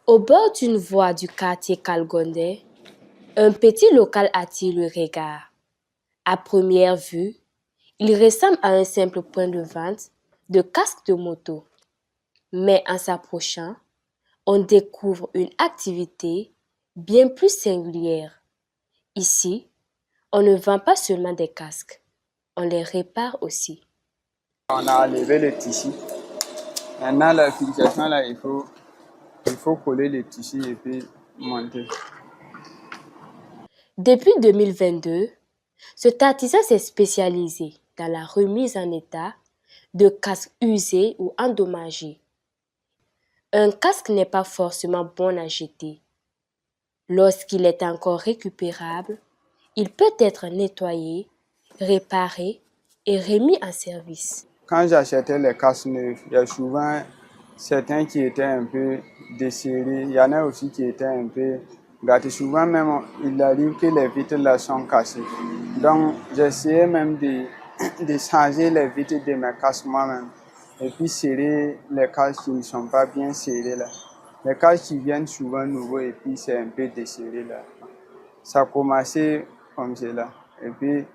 Au bord d'une voie du quartier Kalgonde, un petit local attire le regard. À première vue, il ressemble à un simple point de vente de casques de moto. Mais en s'approchant, on découvre une activité bien plus singulière. Ici, on ne vend pas seulement des casques, on les répare aussi. On a enlevé le tissu. Maintenant, la fixation, là, il faut coller le tissu et puis monter. Depuis 2022, cet artisan s'est spécialisé dans la remise en état de casques usés ou endommagés. Un casque n'est pas forcément bon à jeter. Lorsqu'il est encore récupérable, il peut être nettoyé, réparé et remis en service. Quand j'achetais les casques neufs, il y a souvent certains qui étaient un peu desserrés. Il y en a aussi qui étaient un peu gâtés. Souvent même, il arrive que les vitres là sont cassées. Donc, j'essayais même de changer les vitres de mes casques moi-même. Et puis serrer les casques qui ne sont pas bien serrés là. Les casques qui viennent souvent nouveaux et puis c'est un peu desserré là. Ça a commencé comme cela. Et puis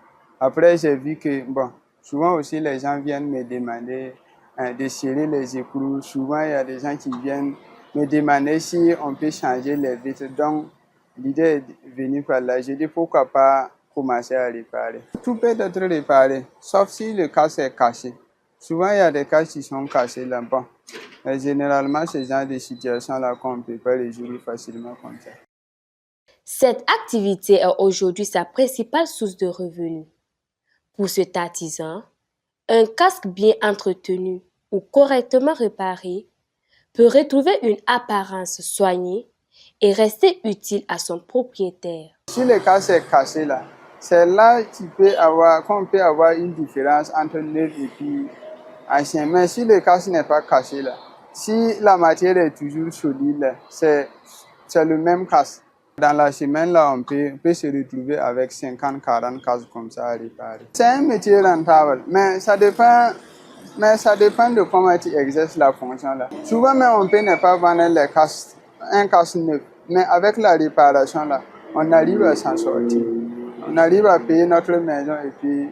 après, j'ai vu que, bon, souvent aussi les gens viennent me demander de serrer les écrous. Souvent, il y a des gens qui viennent me demander si on peut changer les vitres. Donc, l'idée est venue par là. J'ai dit pourquoi pas commencer à réparer. Tout peut être réparé, sauf si le casque est cassé. Souvent, il y a des casques qui sont cassés là. Bon, mais généralement, ce genre de situation-là qu'on ne peut pas résoudre facilement comme ça. Cette activité est aujourd'hui sa principale source de revenus. Pour cet artisan, un casque bien entretenu ou correctement réparé peut retrouver une apparence soignée et rester utile à son propriétaire. Si le casque est cassé là, c'est là qu'on peut avoir une différence entre neuf et puis ancien. Mais si le casque n'est pas cassé là, si la matière est toujours solide, c'est le même casque. Dans la semaine là, on peut se retrouver avec 50-40 casques comme ça à réparer. C'est un métier rentable, mais ça dépend de comment tu exerces la fonction là. Souvent même on peut ne pas vendre un casque neuf, mais avec la réparation là, on arrive à s'en sortir. On arrive à payer notre maison et puis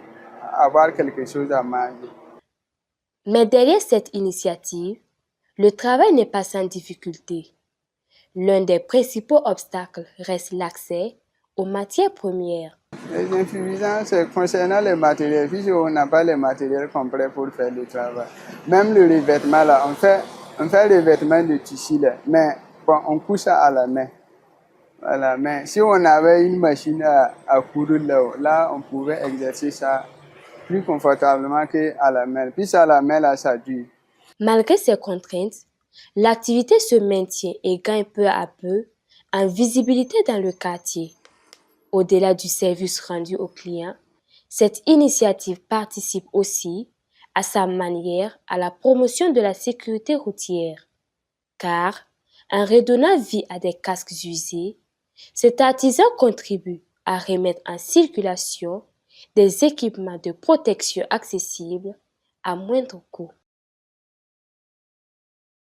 avoir quelque chose à manger. Mais derrière cette initiative, le travail n'est pas sans difficulté. L'un des principaux obstacles reste l'accès aux matières premières. Les insuffisances concernant les matériels, puisqu'on n'a pas les matériels complets pour faire le travail. Même le revêtement là, on fait le revêtement de tissu là, mais bon, on coupe ça à la main. Voilà, mais si on avait une machine à coudre là, on pouvait exercer ça plus confortablement qu'à la main. Puis à la main, là, ça dure. Malgré ces contraintes, l'activité se maintient et gagne peu à peu en visibilité dans le quartier. Au-delà du service rendu aux clients, cette initiative participe aussi, à sa manière, à la promotion de la sécurité routière. Car, en redonnant vie à des casques usés, cet artisan contribue à remettre en circulation des équipements de protection accessibles à moindre coût.